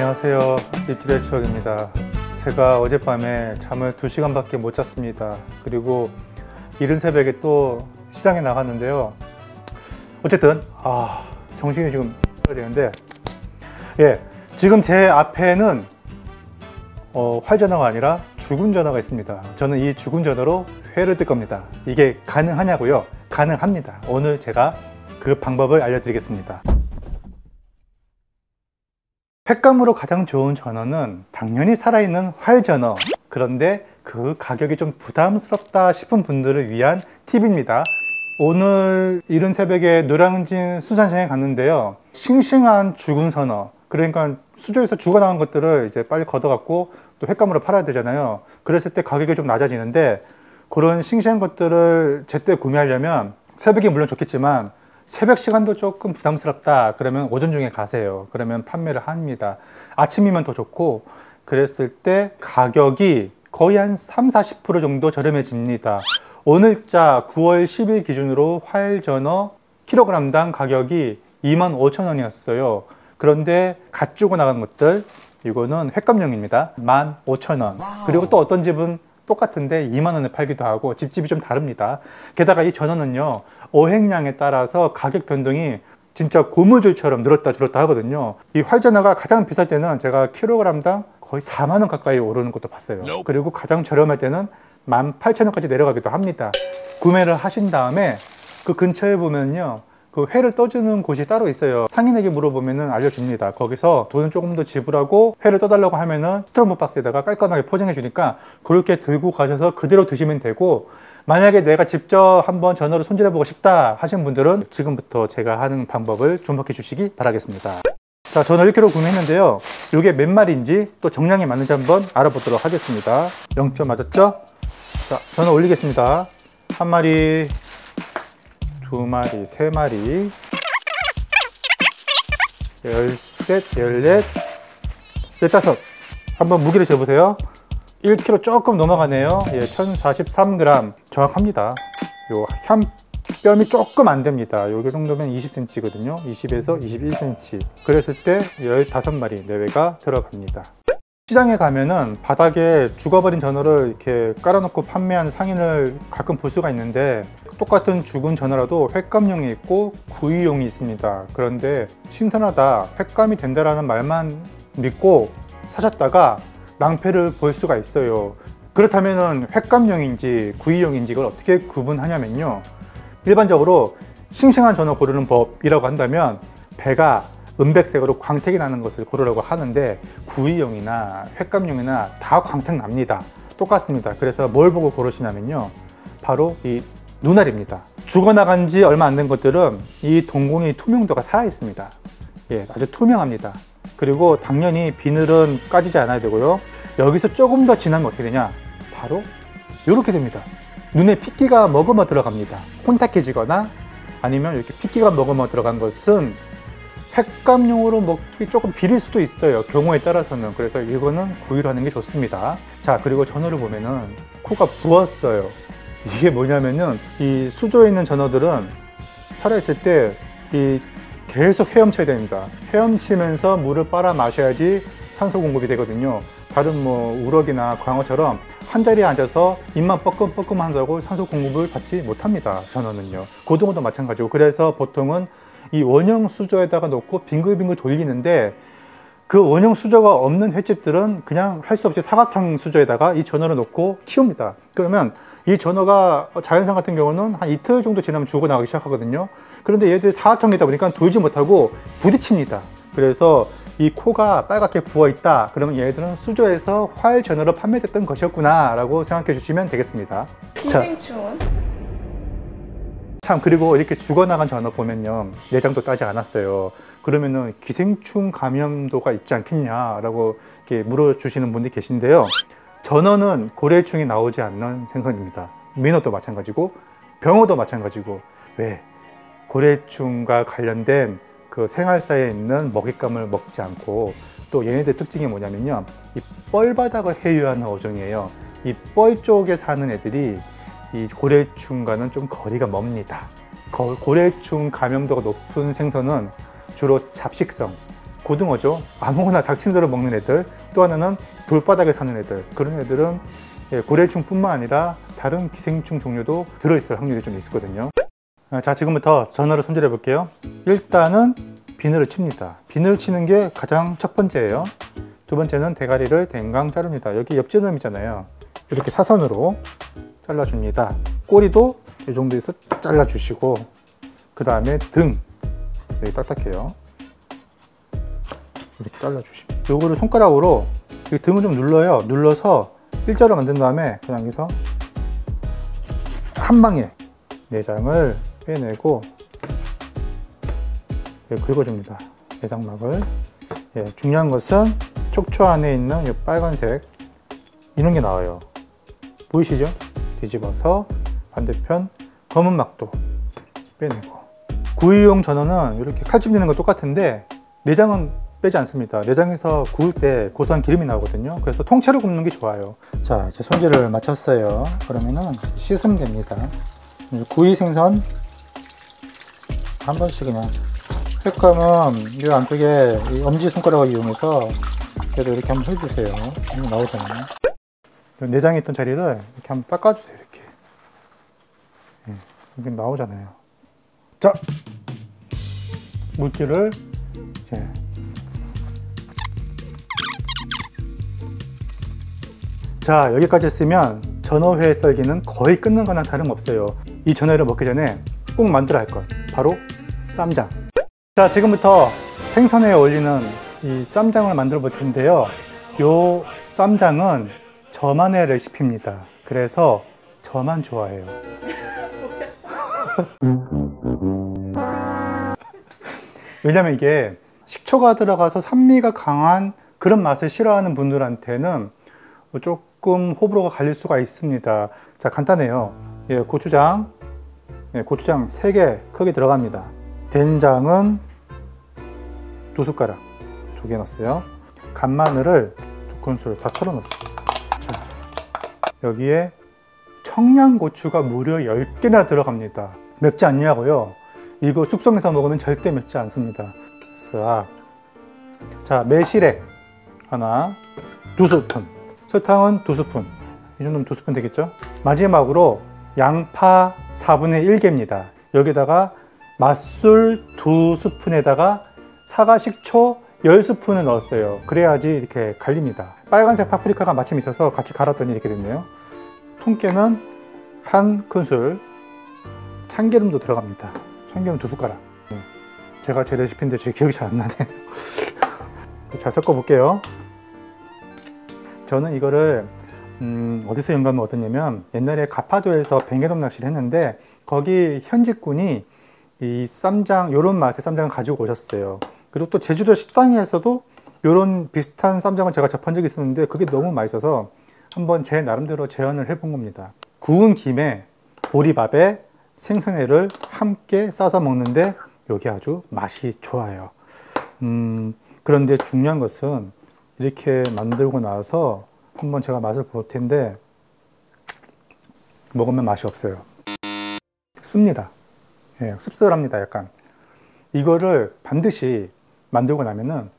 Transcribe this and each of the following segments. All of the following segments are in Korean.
안녕하세요. 입질의 추억입니다. 제가 어젯밤에 잠을 2시간밖에 못 잤습니다. 그리고 이른 새벽에 또 시장에 나갔는데요. 어쨌든 정신이 지금 해야 되는데, 지금 제 앞에는 활전화가 아니라 죽은 전화가 있습니다. 저는 이 죽은 전화로 회를 뜰 겁니다. 이게 가능하냐고요? 가능합니다. 오늘 제가 그 방법을 알려드리겠습니다. 횟감으로 가장 좋은 전어는 당연히 살아있는 활전어. 그런데 그 가격이 좀 부담스럽다 싶은 분들을 위한 팁입니다. 오늘 이른 새벽에 노량진 수산시장에 갔는데요. 싱싱한 죽은 선어, 그러니까 수조에서 죽어나간 것들을 이제 빨리 걷어갖고 또 횟감으로 팔아야 되잖아요. 그랬을 때 가격이 좀 낮아지는데, 그런 싱싱한 것들을 제때 구매하려면 새벽이 물론 좋겠지만 새벽 시간도 조금 부담스럽다 그러면 오전 중에 가세요. 그러면 판매를 합니다. 아침이면 더 좋고, 그랬을 때 가격이 거의 한 30-40% 정도 저렴해집니다. 오늘자 9월 10일 기준으로 활전어 kg당 가격이 25,000원이었어요. 그런데 갓 주고 나간 것들, 이거는 횟감용입니다. 15,000원. 그리고 또 어떤 집은 똑같은데 2만원에 팔기도 하고, 집집이 좀 다릅니다. 게다가 이 전어는요, 어획량에 따라서 가격 변동이 진짜 고무줄처럼 늘었다 줄었다 하거든요. 이 활전어가 가장 비쌀 때는 제가 kg당 거의 4만원 가까이 오르는 것도 봤어요. 그리고 가장 저렴할 때는 18,000원까지 내려가기도 합니다. 구매를 하신 다음에 그 근처에 보면요, 그 회를 떠주는 곳이 따로 있어요. 상인에게 물어보면은 알려줍니다. 거기서 돈을 조금 더 지불하고 회를 떠달라고 하면은 스트로보 박스에다가 깔끔하게 포장해 주니까 그렇게 들고 가셔서 그대로 드시면 되고, 만약에 내가 직접 한번 전어를 손질해 보고 싶다 하신 분들은 지금부터 제가 하는 방법을 주목해 주시기 바라겠습니다. 자, 전어 1kg 구매했는데요. 이게 몇 마리인지 또 정량이 맞는지 한번 알아보도록 하겠습니다. 0점 맞았죠? 자, 전어 올리겠습니다. 1마리, 2마리, 3마리, 13, 14, 15. 한번 무게를 재보세요. 1kg 조금 넘어가네요. 1043g 정확합니다. 요 한 뼘이 조금 안 됩니다. 요 정도면 20cm거든요. 20에서 21cm. 그랬을 때 15마리 내외가 들어갑니다. 시장에 가면은 바닥에 죽어버린 전어를 이렇게 깔아놓고 판매하는 상인을 가끔 볼 수가 있는데, 똑같은 죽은 전어라도 횟감용이 있고 구이용이 있습니다. 그런데 신선하다, 횟감이 된다라는 말만 믿고 사셨다가 낭패를 볼 수가 있어요. 그렇다면 횟감용인지 구이용인지 이걸 어떻게 구분하냐면요, 일반적으로 싱싱한 전어 고르는 법이라고 한다면 배가 은백색으로 광택이 나는 것을 고르라고 하는데, 구이용이나 횟감용이나 다 광택 납니다. 똑같습니다. 그래서 뭘 보고 고르시냐면요, 바로 이 눈알입니다. 죽어나간 지 얼마 안 된 것들은 이 동공이 투명도가 살아 있습니다. 아주 투명합니다. 그리고 당연히 비늘은 까지지 않아야 되고요. 여기서 조금 더 진하면 어떻게 되냐, 바로 이렇게 됩니다. 눈에 핏기가 머금어 들어갑니다. 혼탁해지거나 아니면 이렇게 핏기가 머금어 들어간 것은 횟감용으로 먹기 조금 비릴 수도 있어요, 경우에 따라서는. 그래서 이거는 구이로 하는 게 좋습니다. 자, 그리고 전어를 보면은 코가 부었어요. 이게 뭐냐면은, 이 수조에 있는 전어들은 살아있을 때 이 계속 헤엄쳐야 됩니다. 헤엄치면서 물을 빨아 마셔야지 산소 공급이 되거든요. 다른 우럭이나 광어처럼 한 자리에 앉아서 입만 뻐끔뻐끔 한다고 산소 공급을 받지 못합니다, 전어는요. 고등어도 마찬가지고. 그래서 보통은 이 원형 수조에다가 놓고 빙글빙글 돌리는데, 그 원형 수조가 없는 횟집들은 그냥 할 수 없이 사각형 수조에다가 이 전어를 놓고 키웁니다. 그러면 이 전어가 자연산 같은 경우는 한 이틀 정도 지나면 죽어나가기 시작하거든요. 그런데 얘들이 사각형이다 보니까 돌지 못하고 부딪힙니다. 그래서 이 코가 빨갛게 부어있다, 그러면 얘들은 수조에서 활전어로 판매됐던 것이었구나 라고 생각해 주시면 되겠습니다. 기생충은? 참, 그리고 이렇게 죽어나간 전어 보면요, 내장도 따지 않았어요. 그러면은 기생충 감염도가 있지 않겠냐라고 이렇게 물어주시는 분들이 계신데요. 전어는 고래충이 나오지 않는 생선입니다. 민어도 마찬가지고 병어도 마찬가지고. 왜? 고래충과 관련된 그 생활사에 있는 먹잇감을 먹지 않고, 또 얘네들 특징이 뭐냐면요, 이 뻘바닥을 회유하는 어종이에요. 이 뻘 쪽에 사는 애들이 이 고래충과는 좀 거리가 멉니다. 고래충 감염도가 높은 생선은 주로 잡식성, 고등어죠. 아무거나 닥친 대로 먹는 애들. 또 하나는 돌바닥에 사는 애들. 그런 애들은 고래충뿐만 아니라 다른 기생충 종류도 들어있을 확률이 좀 있거든요. 자, 지금부터 전어를 손질해 볼게요. 일단은 비늘을 칩니다. 비늘을 치는 게 가장 첫 번째예요. 두 번째는 대가리를 댕강 자릅니다. 여기 옆지름이잖아요. 이렇게 사선으로 잘라줍니다. 꼬리도 이 정도에서 잘라주시고, 그 다음에 등, 여기 딱딱해요. 이렇게 잘라주십니다. 요거를 손가락으로 이 등을 좀 눌러요. 눌러서 일자로 만든 다음에 그냥 여기서 한 방에 내장을 빼내고 긁어줍니다. 내장막을. 중요한 것은 촉초 안에 있는 이 빨간색 이런 게 나와요. 보이시죠? 뒤집어서 반대편 검은 막도 빼내고. 구이용 전어는 이렇게 칼집 내는 거 똑같은데 내장은 빼지 않습니다. 내장에서 구울 때 고소한 기름이 나오거든요. 그래서 통째로 굽는 게 좋아요. 자, 이제 손질을 마쳤어요. 그러면은 씻으면 됩니다. 구이 생선 한 번씩 그냥 횟감은 이 안쪽에 이 엄지손가락을 이용해서 그래도 이렇게 한번 해주세요. 나오잖아요. 내장에 있던 자리를 이렇게 한번 닦아주세요. 이렇게. 이게 나오잖아요. 자, 물기를 이제 자, 여기까지 쓰면 전어회 썰기는 거의 끝난 거나 다름없어요. 이 전어회를 먹기 전에 꼭 만들어야 할 것, 바로 쌈장. 자, 지금부터 생선회에 어울리는 이 쌈장을 만들어 볼 텐데요. 요 쌈장은 저만의 레시피입니다. 그래서 저만 좋아해요. 왜냐면 이게 식초가 들어가서 산미가 강한 그런 맛을 싫어하는 분들한테는 조금 호불호가 갈릴 수가 있습니다. 자, 간단해요. 고추장, 고추장 3개 크게 들어갑니다. 된장은 2숟가락, 2개 넣었어요. 간마늘을 2큰술 다 털어 넣었어요. 자, 여기에 청양고추가 무려 10개나 들어갑니다. 맵지 않냐고요? 이거 숙성해서 먹으면 절대 맵지 않습니다. 싹. 자, 매실액 하나, 2스푼. 설탕은 2스푼. 이 정도면 2스푼 되겠죠? 마지막으로 양파 4분의 1개입니다. 여기다가 맛술 2스푼에다가 사과 식초 10스푼을 넣었어요. 그래야지 이렇게 갈립니다. 빨간색 파프리카가 마침 있어서 같이 갈았더니 이렇게 됐네요. 통깨는 1큰술, 참기름도 들어갑니다. 참기름 2숟가락. 제가 제 레시피인데 제 기억이 잘 안 나네. 잘 섞어 볼게요. 저는 이거를 어디서 영감을 얻었냐면, 옛날에 가파도에서 뱅에돔 낚시를 했는데 거기 현직군이 이 쌈장, 요런 맛의 쌈장을 가지고 오셨어요. 그리고 또 제주도 식당에서도 요런 비슷한 쌈장을 제가 접한 적이 있었는데 그게 너무 맛있어서 한번 제 나름대로 재현을 해본 겁니다. 구운 김에 보리밥에 생선회를 함께 싸서 먹는데 여기 아주 맛이 좋아요. 그런데 중요한 것은 이렇게 만들고 나서 한번 제가 맛을 볼 텐데 먹으면 맛이 없어요. 씁니다. 씁쓸합니다. 약간. 이거를 반드시 만들고 나면은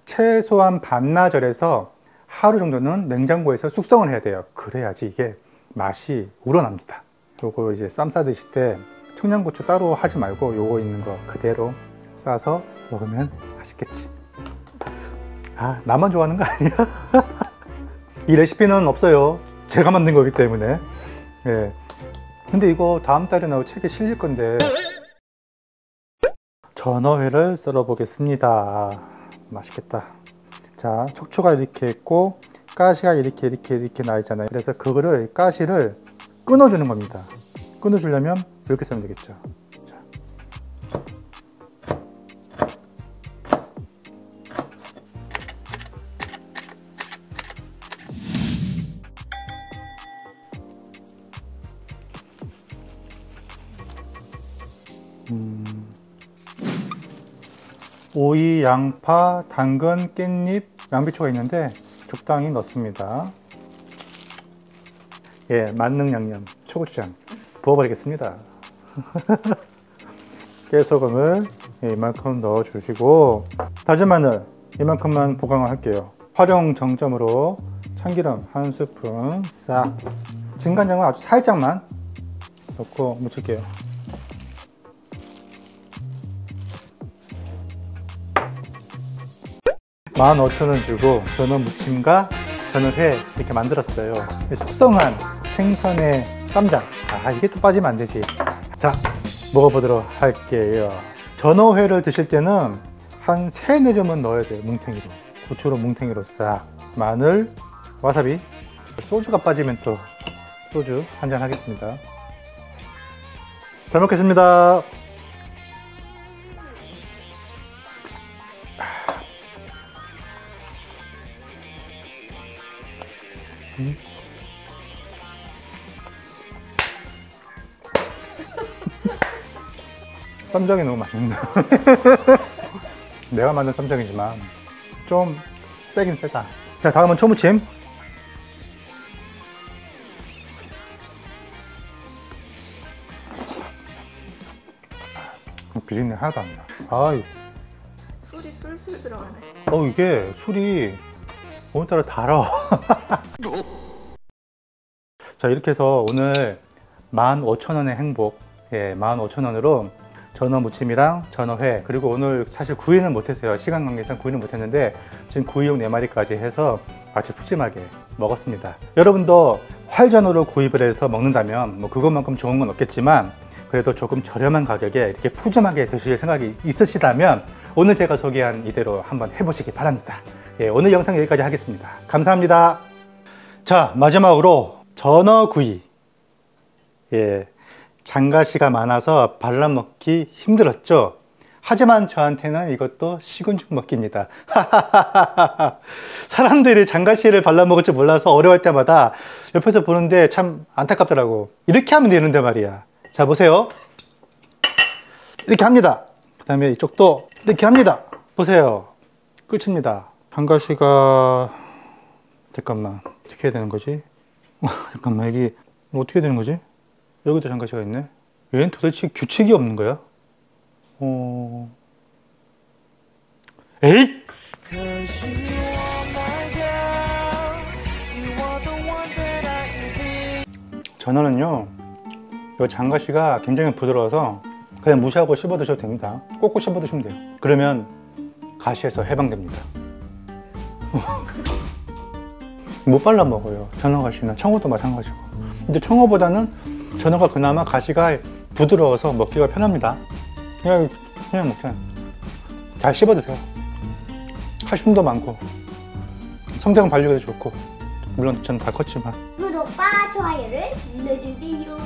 최소한 반나절에서 하루 정도는 냉장고에서 숙성을 해야 돼요. 그래야지 이게 맛이 우러납니다. 요거 이제 쌈 싸 드실 때 청양고추 따로 하지 말고 요거 있는 거 그대로 싸서 먹으면 맛있겠지. 아, 나만 좋아하는 거 아니야? 이 레시피는 없어요. 제가 만든 거기 때문에. 근데 이거 다음 달에 나올 책에 실릴 건데. 전어회를 썰어 보겠습니다. 맛있겠다. 자, 촉초가 이렇게 있고 가시가 이렇게 나 있잖아요. 그래서 그거를 가시를 끊어주는 겁니다. 끊어주려면 이렇게 썰면 되겠죠. 자. 오이, 양파, 당근, 깻잎, 양배추가 있는데 적당히 넣습니다. 만능 양념, 초고추장 부어버리겠습니다. 깨소금을 이만큼 넣어주시고 다진 마늘 이만큼만 보강을 할게요. 활용 정점으로 참기름 1스푼 싹, 진간장은 아주 살짝만 넣고 묻힐게요. $15,000원 주고 전어 무침과 전어회 이렇게 만들었어요. 숙성한 생선의 쌈장. 이게 또 빠지면 안 되지. 자, 먹어보도록 할게요. 전어회를 드실 때는 한 3-4점은 넣어야 돼요. 뭉탱이로. 고추로 뭉탱이로 싹. 마늘, 와사비. 소주가 빠지면 또 소주 한잔 하겠습니다. 잘 먹겠습니다. 쌈장이 너무 맛있네. 내가 만든 쌈장이지만 좀 세긴 세다. 자, 다음은 초무침. 비린내 하나도 안 나. 술이 술술 들어가네. 이게 술이 오늘따라 달아. 자, 이렇게 해서 오늘 15,000원의 행복, 15,000원으로 전어 무침이랑 전어회, 그리고 오늘 사실 구이는 못했어요. 시간 관계상 구이는 못했는데 지금 구이용 4마리까지 해서 아주 푸짐하게 먹었습니다. 여러분도 활전어로 구입을 해서 먹는다면 뭐 그것만큼 좋은 건 없겠지만 그래도 조금 저렴한 가격에 이렇게 푸짐하게 드실 생각이 있으시다면 오늘 제가 소개한 이대로 한번 해보시기 바랍니다. 오늘 영상 여기까지 하겠습니다. 감사합니다. 자, 마지막으로 전어구이. 장가시가 많아서 발라먹기 힘들었죠? 하지만 저한테는 이것도 식은 죽 먹기입니다. 사람들이 장가시를 발라먹을 줄 몰라서 어려울 때마다 옆에서 보는데 참 안타깝더라고. 이렇게 하면 되는데 말이야. 자, 보세요. 이렇게 합니다. 그 다음에 이쪽도 이렇게 합니다. 보세요. 끝입니다. 장가시가, 잠깐만, 어떻게 해야 되는 거지? 잠깐만, 여기 어떻게 되는 거지? 여기도 장가시가 있네. 얘는 도대체 규칙이 없는 거야? 에잇! 전어는요, 이 장가시가 굉장히 부드러워서 그냥 무시하고 씹어 드셔도 됩니다. 꼭꼭 씹어 드시면 돼요. 그러면 가시에서 해방됩니다. 못 발라 먹어요. 전어가시는 청어도 마찬가지고. 근데 청어보다는 전어가 그나마 가시가 부드러워서 먹기가 편합니다. 그냥 먹잖아요. 잘 씹어 드세요. 칼슘도 많고 성장 발육에도 좋고, 물론 저는 다 컸지만. 구독과 좋아요를 눌러주세요.